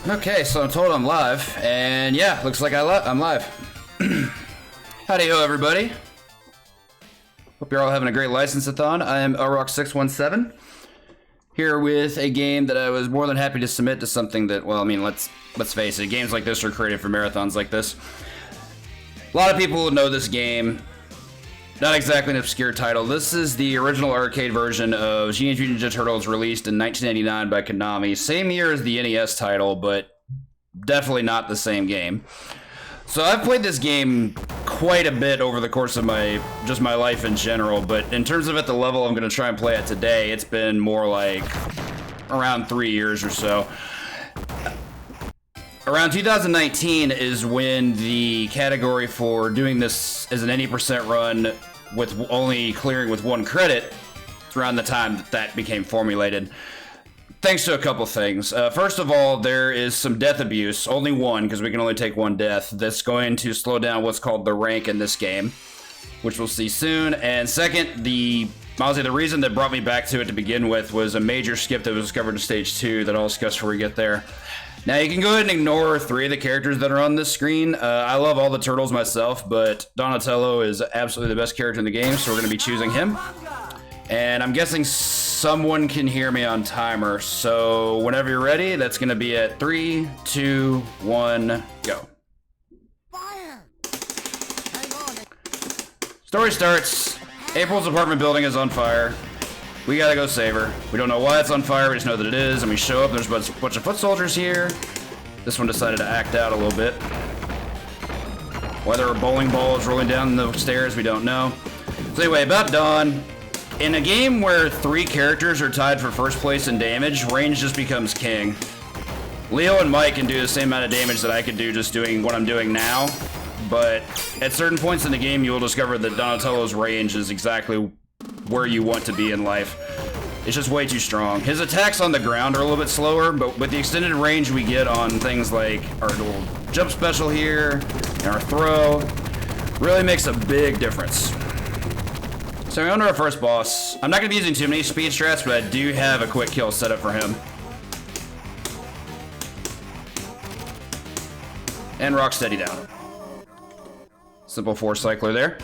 Okay, so I'm told I'm live, and yeah, looks like I'm live. Howdy-ho, everybody. Hope you're all having a great license-a-thon. I am LRock617, here with a game that I was more than happy to submit to something that, well, I mean, let's face it, games like this are created for marathons like this. A lot of people know this game. Not exactly an obscure title. This is the original arcade version of Teenage Mutant Ninja Turtles, released in 1989 by Konami. Same year as the NES title, but definitely not the same game. So I've played this game quite a bit over the course of my life in general, but in terms of at the level I'm going to try and play it today, it's been more like around 3 years or so. Around 2019 is when the category for doing this as an 80% run with only clearing with 1 credit, around the time that became formulated. Thanks to a couple things. First of all, there is some death abuse, only 1, because we can only take 1 death, that's going to slow down what's called the rank in this game, which we'll see soon. And second, honestly, the reason that brought me back to it to begin with was a major skip that was discovered in Stage 2 that I'll discuss before we get there. Now, you can go ahead and ignore 3 of the characters that are on this screen. I love all the turtles myself, but Donatello is absolutely the best character in the game, so we're going to be choosing him. And I'm guessing someone can hear me on timer, so whenever you're ready, that's going to be at 3, 2, 1, go. Fire! Hang on. Story starts. April's apartment building is on fire. We gotta go save her. We don't know why it's on fire, we just know that it is, and we show up, there's a bunch of foot soldiers here. This one decided to act out a little bit. Why there are bowling balls rolling down the stairs, we don't know. So anyway, about dawn, in a game where 3 characters are tied for first place in damage, range just becomes king. Leo and Mike can do the same amount of damage that I could do just doing what I'm doing now, but at certain points in the game, you will discover that Donatello's range is exactly where you want to be in life. It's just way too strong. His attacks on the ground are a little bit slower, but with the extended range we get on things like our little jump special here and our throw, really makes a big difference. So we're on to our first boss. I'm not going to be using too many speed strats, but I do have a quick kill set up for him. And rock steady down. Simple 4 cycler there.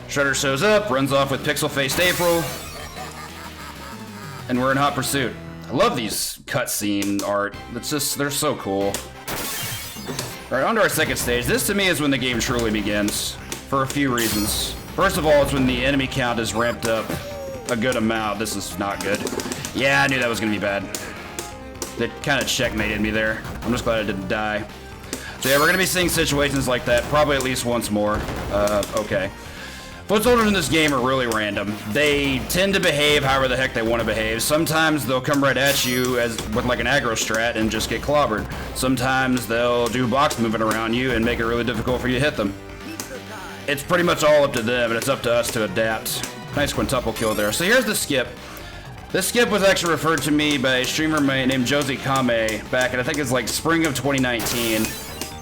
Shredder shows up, runs off with pixel-faced April, and we're in hot pursuit. I love these cutscene art. It's just, they're so cool. Alright, on to our second stage. This to me is when the game truly begins, for a few reasons. First of all, it's when the enemy count is ramped up a good amount. This is not good. Yeah, I knew that was gonna be bad. That kind of checkmated me there. I'm just glad I didn't die. So yeah, we're gonna be seeing situations like that probably at least once more. Okay. Foot soldiers in this game are really random. They tend to behave however the heck they want to behave. Sometimes they'll come right at you with like an aggro strat and just get clobbered. Sometimes they'll do box movement around you and make it really difficult for you to hit them. It's pretty much all up to them, and it's up to us to adapt. Nice quintuple kill there. So here's the skip. This skip was actually referred to me by a streamer named Josie Kame back in, I think it's like spring of 2019,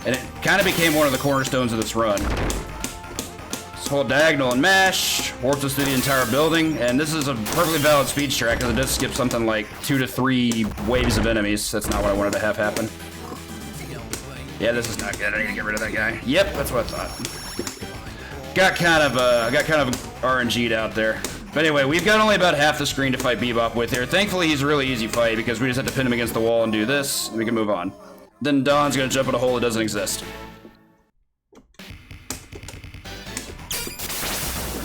and it kind of became one of the cornerstones of this run. Hold diagonal and mash, warps us through the entire building, and this is a perfectly valid speed strat because it does skip something like 2 to 3 waves of enemies. That's not what I wanted to have happen. Yeah, this is not good. I need to get rid of that guy. Yep, that's what I thought. Got kind of RNG'd out there. But anyway, we've got only about half the screen to fight Bebop with here. Thankfully, he's a really easy fight because we just have to pin him against the wall and do this, and we can move on. Then Don's gonna jump in a hole that doesn't exist.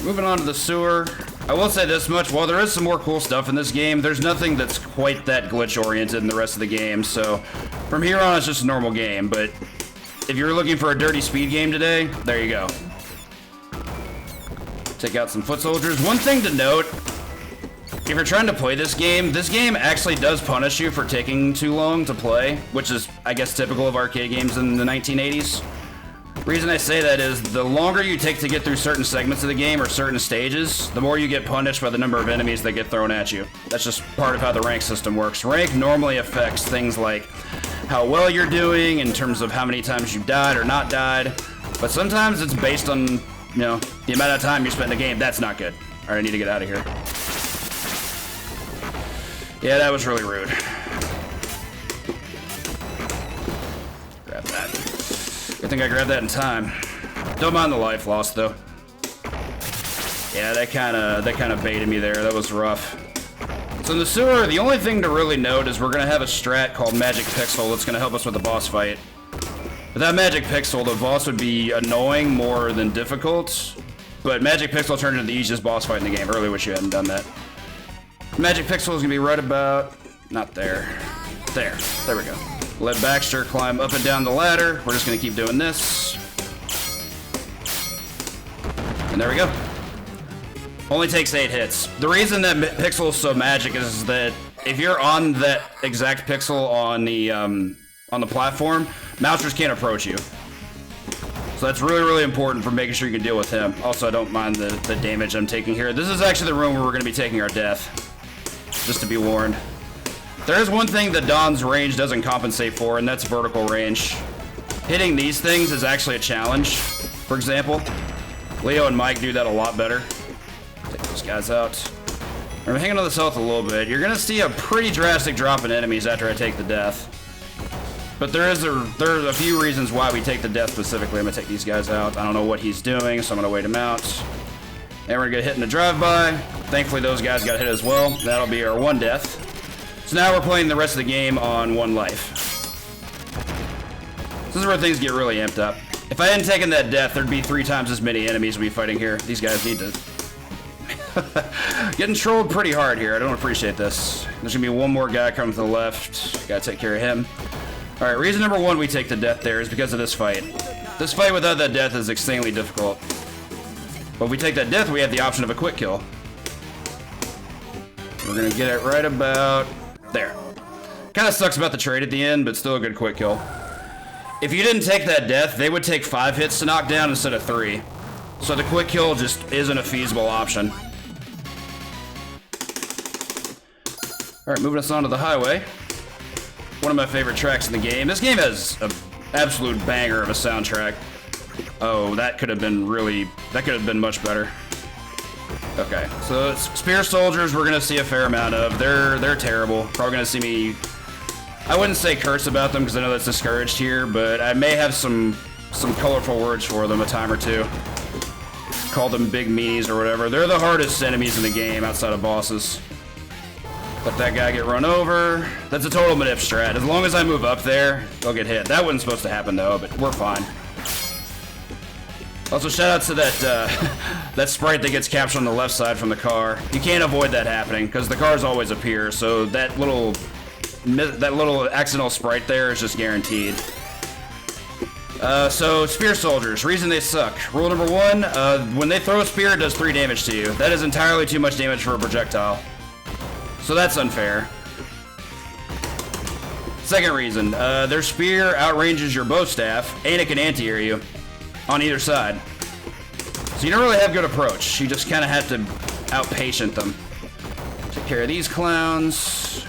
Moving on to the sewer. I will say this much, while there is some more cool stuff in this game, there's nothing that's quite that glitch-oriented in the rest of the game, so from here on it's just a normal game, but if you're looking for a dirty speed game today, there you go. Take out some foot soldiers. One thing to note, if you're trying to play this game actually does punish you for taking too long to play, which is, I guess, typical of arcade games in the 1980s. Reason I say that is the longer you take to get through certain segments of the game or certain stages, the more you get punished by the number of enemies that get thrown at you. That's just part of how the rank system works. Rank normally affects things like how well you're doing in terms of how many times you've died or not died, but sometimes it's based on, you know, the amount of time you spend in the game. That's not good. All right, I need to get out of here. Yeah, that was really rude. Good thing I grabbed that in time. Don't mind the life loss though. Yeah, that kind of baited me there. That was rough. So in the sewer, the only thing to really note is we're gonna have a strat called Magic Pixel that's gonna help us with the boss fight. Without Magic Pixel, the boss would be annoying more than difficult. But Magic Pixel turned into the easiest boss fight in the game. I really wish you hadn't done that. Magic Pixel is gonna be right about... not there. There. There we go. Let Baxter climb up and down the ladder. We're just gonna keep doing this. And there we go. Only takes 8 hits. The reason that Pixel is so magic is that if you're on that exact pixel on the platform, Mousers can't approach you. So that's really, really important for making sure you can deal with him. Also, I don't mind the damage I'm taking here. This is actually the room where we're going to be taking our death. Just to be warned. There is one thing that Don's range doesn't compensate for, and that's vertical range. Hitting these things is actually a challenge, for example. Leo and Mike do that a lot better. Take those guys out. I'm hanging on this health a little bit. You're going to see a pretty drastic drop in enemies after I take the death. But there's a few reasons why we take the death specifically. I'm gonna take these guys out. I don't know what he's doing, so I'm gonna wait him out. And we're gonna get hit in the drive-by. Thankfully, those guys got hit as well. That'll be our 1 death. So now we're playing the rest of the game on 1 life. This is where things get really amped up. If I hadn't taken that death, there'd be 3 times as many enemies we'd be fighting here. These guys need to... Getting trolled pretty hard here. I don't appreciate this. There's gonna be 1 more guy coming to the left. Gotta take care of him. Alright, reason number 1 we take the death there is because of this fight. This fight without that death is extremely difficult. But if we take that death, we have the option of a quick kill. We're gonna get it right about there. Kinda sucks about the trade at the end, but still a good quick kill. If you didn't take that death, they would take 5 hits to knock down instead of 3. So the quick kill just isn't a feasible option. Alright, moving us on to the highway. One of my favorite tracks in the game. This game has an absolute banger of a soundtrack. Oh, that could have been much better. Okay, so Spear Soldiers we're gonna see a fair amount of. They're terrible. Probably gonna see me... I wouldn't say curse about them because I know that's discouraged here, but I may have some colorful words for them a time or two. Call them big meanies or whatever. They're the hardest enemies in the game outside of bosses. Let that guy get run over. That's a total manip strat. As long as I move up there, they'll get hit. That wasn't supposed to happen though, but we're fine. Also, shout out to that that sprite that gets captured on the left side from the car. You can't avoid that happening because the cars always appear. So that little accidental sprite there is just guaranteed. So Spear Soldiers, reason they suck. Rule number 1: when they throw a spear, it does 3 damage to you. That is entirely too much damage for a projectile. So that's unfair. Second reason, their spear outranges your bow staff, and it can anti-air you on either side. So you don't really have good approach. You just kind of have to out-patient them. Take care of these clowns.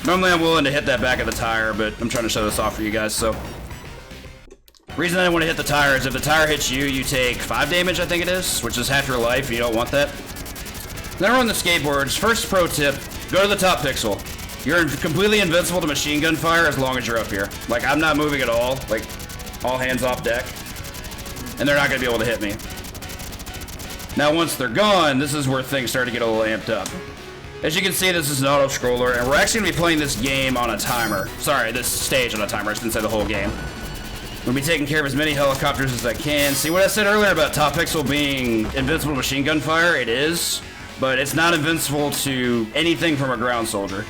Normally I'm willing to hit that back of the tire, but I'm trying to show this off for you guys, so. Reason I want to hit the tire is if the tire hits you, you take 5 damage, I think it is, which is half your life, and you don't want that. Then we're on the skateboards. First pro tip, go to the top pixel. You're completely invincible to machine gun fire as long as you're up here. Like, I'm not moving at all. Like, all hands off deck. And they're not going to be able to hit me. Now, once they're gone, this is where things start to get a little amped up. As you can see, this is an auto-scroller, and we're actually going to be playing this game on a timer. Sorry, this stage on a timer. I didn't say the whole game. I'm going to be taking care of as many helicopters as I can. See what I said earlier about top pixel being invincible to machine gun fire? It is. But it's not invincible to anything from a ground soldier.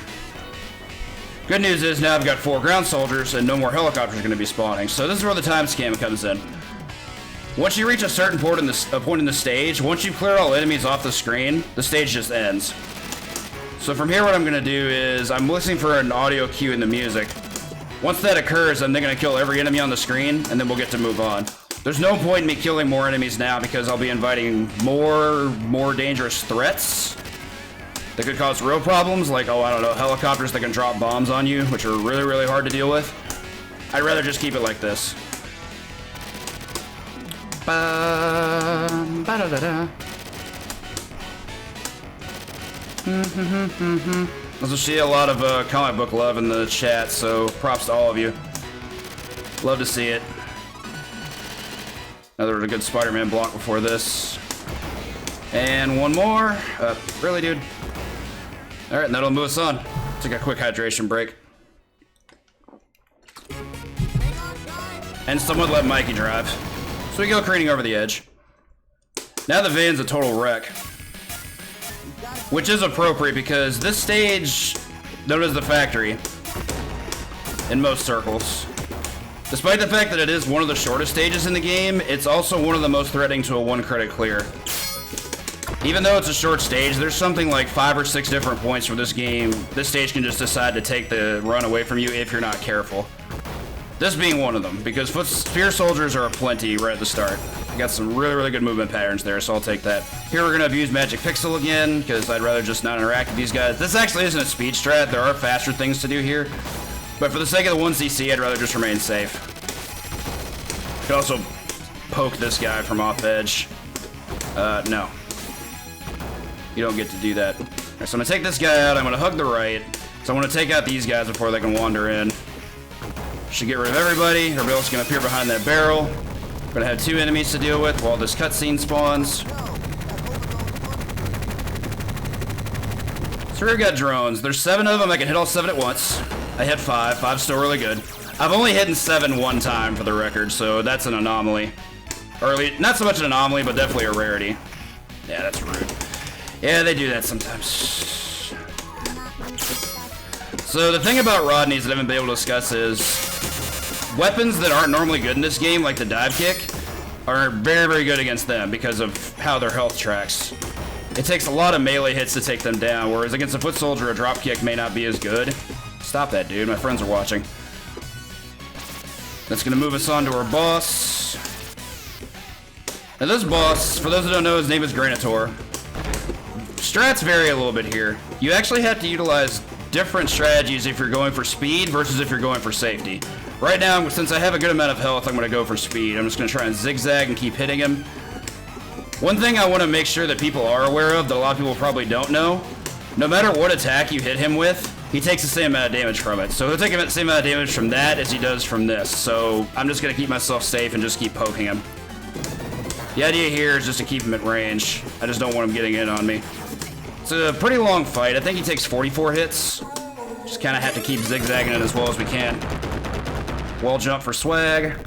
Good news is now I've got 4 ground soldiers and no more helicopters are going to be spawning. So this is where the time scam comes in. Once you reach a certain point in the stage, once you've cleared all enemies off the screen, the stage just ends. So from here what I'm going to do is I'm listening for an audio cue in the music. Once that occurs, I'm then going to kill every enemy on the screen and then we'll get to move on. There's no point in me killing more enemies now because I'll be inviting more dangerous threats that could cause real problems, like, oh, I don't know, helicopters that can drop bombs on you, which are really, really hard to deal with. I'd rather just keep it like this. Also see a lot of comic book love in the chat, so props to all of you. Love to see it. Another good Spider-Man block before this. And one more. Really, dude? All right, and that'll move us on. Take a quick hydration break. And someone let Mikey drive. So we go careening over the edge. Now the van's a total wreck. Which is appropriate because this stage, known as the factory, in most circles, despite the fact that it is one of the shortest stages in the game, it's also one of the most threatening to a 1-credit clear. Even though it's a short stage, there's something like 5 or 6 different points where this stage can just decide to take the run away from you if you're not careful. This being one of them, because spear soldiers are aplenty right at the start. I got some really, really good movement patterns there, so I'll take that. Here we're going to use Magic Pixel again, because I'd rather just not interact with these guys. This actually isn't a speed strat. There are faster things to do here. But for the sake of the 1cc, I'd rather just remain safe. Could also poke this guy from off edge. No. You don't get to do that. Right, so I'm going to take this guy out. I'm going to hug the right. So I want to take out these guys before they can wander in. Should get rid of everybody. Everybody else is going to appear behind that barrel. We're going to have 2 enemies to deal with while this cutscene spawns. So we've got drones. There's 7 of them. I can hit all 7 at once. I hit 5. 5's still really good. I've only hit 7 one time for the record, so that's an anomaly. Or at least, not so much an anomaly, but definitely a rarity. Yeah, that's rude. Yeah, they do that sometimes. So the thing about Rodneys that I haven't been able to discuss is weapons that aren't normally good in this game, like the dive kick, are very, very good against them because of how their health tracks. It takes a lot of melee hits to take them down, whereas against a foot soldier, a drop kick may not be as good. Stop that, dude. My friends are watching. That's going to move us on to our boss. Now this boss, for those who don't know, his name is Granitor. Strats vary a little bit here. You actually have to utilize different strategies if you're going for speed versus if you're going for safety. Right now, since I have a good amount of health, I'm going to go for speed. I'm just going to try and zigzag and keep hitting him. One thing I want to make sure that people are aware of that a lot of people probably don't know, no matter what attack you hit him with, he takes the same amount of damage from it. So he'll take the same amount of damage from that as he does from this. So I'm just going to keep myself safe and just keep poking him. The idea here is just to keep him at range. I just don't want him getting in on me. It's a pretty long fight. I think he takes 44 hits. Just kind of have to keep zigzagging it as well as we can. Wall jump for swag.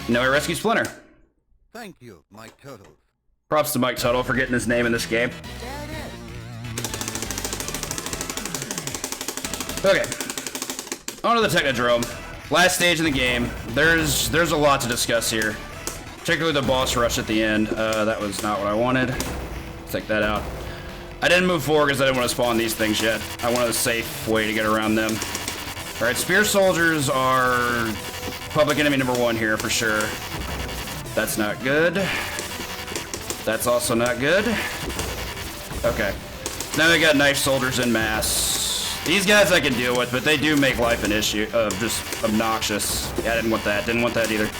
No, I rescue Splinter. Thank you, Mike Turtle. Props to Mike Tuttle for getting his name in this game. Okay. On to the Techno Drone. Last stage in the game. There's a lot to discuss here. Particularly the boss rush at the end. That was not what I wanted. Let's take that out. I didn't move forward because I didn't want to spawn these things yet. I wanted a safe way to get around them. Alright, spear soldiers are public enemy number 1 here for sure. That's not good. That's also not good. Okay. Now we got knife soldiers en masse. These guys I can deal with, but they do make life an issue. Just obnoxious. Yeah, I didn't want that. Didn't want that either.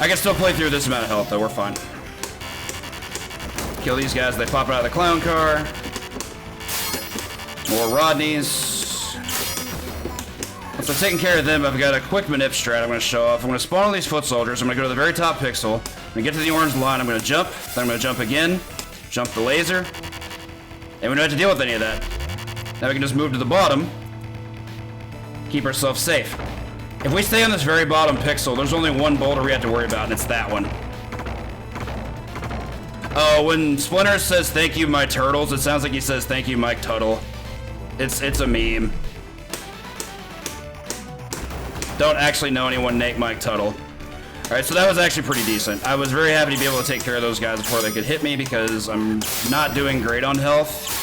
I can still play through this amount of health, though. We're fine. Kill these guys. They pop out of the clown car. More Rodneys. Once I've taken care of them, I've got a quick manip strat I'm going to show off. I'm going to spawn all these foot soldiers. I'm going to go to the very top pixel. I'm going to get to the orange line. I'm going to jump. Then I'm going to jump again. Jump the laser. And we don't have to deal with any of that. Now we can just move to the bottom. Keep ourselves safe. If we stay on this very bottom pixel, there's only one boulder we have to worry about, and it's that one. Oh, when Splinter says thank you, my turtles, it sounds like he says thank you, Mike Tuttle. It's a meme. Don't actually know anyone named Mike Tuttle. Alright, so that was actually pretty decent. I was very happy to be able to take care of those guys before they could hit me because I'm not doing great on health.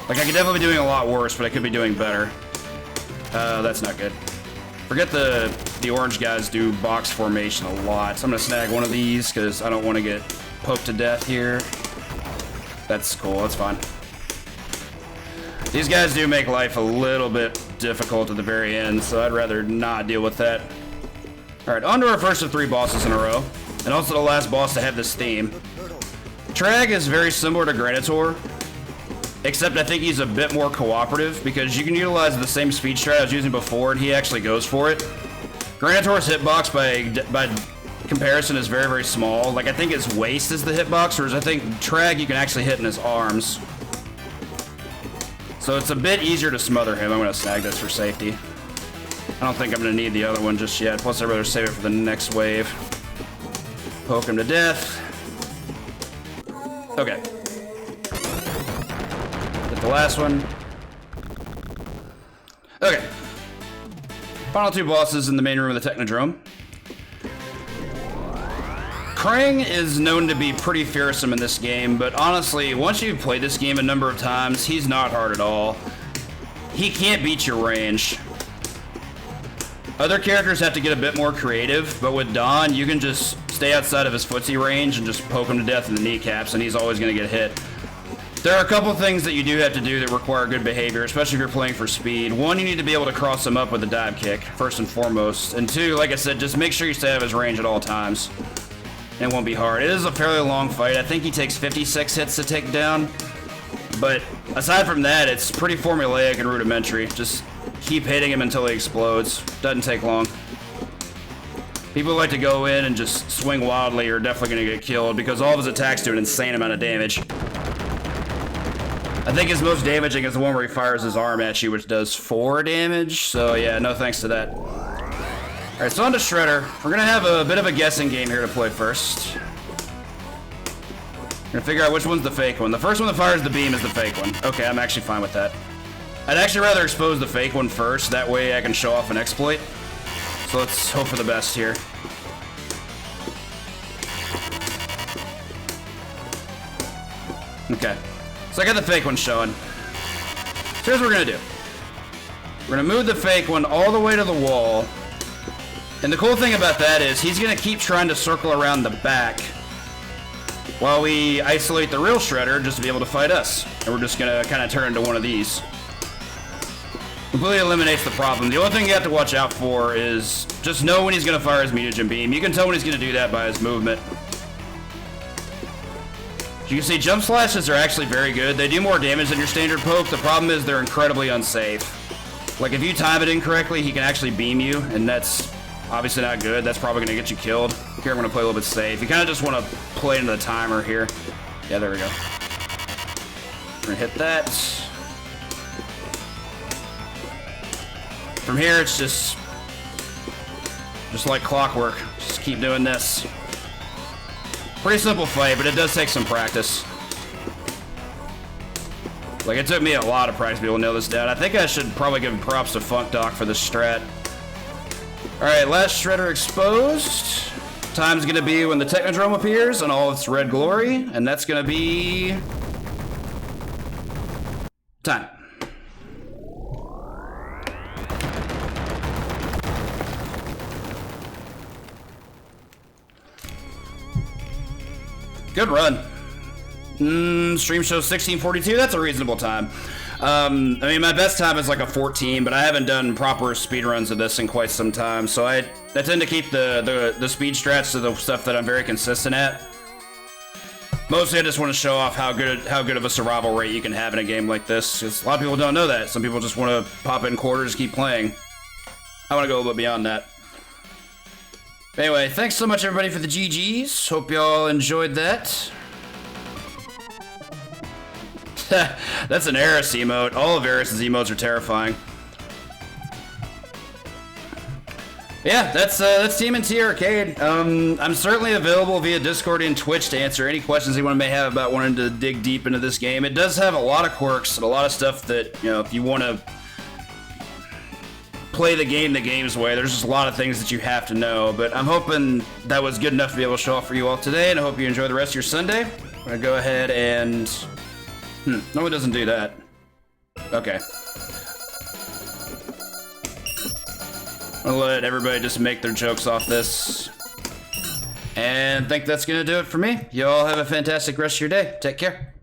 Like, I could definitely be doing a lot worse, but I could be doing better. That's not good. Forget the orange guys do box formation a lot. So I'm gonna snag one of these because I don't want to get poked to death here. That's cool, that's fine. These guys do make life a little bit difficult at the very end, so I'd rather not deal with that. Alright, on to our first of 3 bosses in a row. And also the last boss to have this theme. Trag is very similar to Granitor, except I think he's a bit more cooperative because you can utilize the same speed strat I was using before and he actually goes for it. Granitor's hitbox by comparison is very, very small. Like, I think his waist is the hitbox, whereas I think Trag you can actually hit in his arms. So it's a bit easier to smother him. I'm gonna snag this for safety. I don't think I'm gonna need the other one just yet. Plus, I'd rather save it for the next wave. Poke him to death. Okay. Hit the last one. Okay. Final two bosses in the main room of the Techno Drone. Krang is known to be pretty fearsome in this game, but honestly, once you've played this game a number of times, he's not hard at all. He can't beat your range. Other characters have to get a bit more creative, but with Don, you can just stay outside of his footsie range and just poke him to death in the kneecaps, and he's always going to get hit. There are a couple things that you do have to do that require good behavior, especially if you're playing for speed. One, you need to be able to cross him up with a dive kick, first and foremost. And two, like I said, just make sure you stay out of his range at all times. It won't be hard. It is a fairly long fight. I think he takes 56 hits to take down. But aside from that, it's pretty formulaic and rudimentary. Just keep hitting him until he explodes. Doesn't take long. People who like to go in and just swing wildly are definitely going to get killed because all of his attacks do an insane amount of damage. I think his most damaging is the one where he fires his arm at you, which does 4 damage. So yeah, no thanks to that. Alright, so on to Shredder. We're gonna have a bit of a guessing game here to play first. We're gonna figure out which one's the fake one. The first one that fires the beam is the fake one. Okay, I'm actually fine with that. I'd actually rather expose the fake one first, that way I can show off an exploit. So let's hope for the best here. Okay, so I got the fake one showing. So here's what we're gonna do. We're gonna move the fake one all the way to the wall. And the cool thing about that is he's going to keep trying to circle around the back while we isolate the real Shredder just to be able to fight us. And we're just going to kind of turn into one of these. Completely eliminates the problem. The only thing you have to watch out for is just know when he's going to fire his mutagen beam. You can tell when he's going to do that by his movement. As you can see, jump slashes are actually very good. They do more damage than your standard poke. The problem is they're incredibly unsafe. Like if you time it incorrectly, he can actually beam you, and that's obviously not good. That's probably going to get you killed. Here, I'm going to play a little bit safe. You kind of just want to play into the timer here. Yeah, there we go. We're going to hit that. From here, it's just like clockwork. Just keep doing this. Pretty simple fight, but it does take some practice. Like, it took me a lot of practice to be able to nail this down. I think I should probably give props to Funk Doc for this strat. Alright, last Shredder exposed. Time's gonna be when the Techno Drone appears in all its red glory, and that's gonna be... time. Good run. Stream show 16:42, that's a reasonable time. I mean, my best time is like a 14, but I haven't done proper speed runs of this in quite some time, so I tend to keep the speed strats to the stuff that I'm very consistent at. Mostly, I just want to show off how good of a survival rate you can have in a game like this, because a lot of people don't know that. Some people just want to pop in quarters, keep playing. I want to go a little bit beyond that. Anyway, thanks so much everybody for the GGs. Hope y'all enjoyed that. That's an Eris emote. All of Eris's emotes are terrifying. Yeah, that's TMNT Arcade. I'm certainly available via Discord and Twitch to answer any questions anyone may have about wanting to dig deep into this game. It does have a lot of quirks and a lot of stuff that, you know, if you want to play the game's way, there's just a lot of things that you have to know. But I'm hoping that was good enough to be able to show off for you all today, and I hope you enjoy the rest of your Sunday. I'm gonna go ahead and... no, it doesn't do that. Okay. I'll let everybody just make their jokes off this. And I think that's gonna do it for me. Y'all have a fantastic rest of your day. Take care.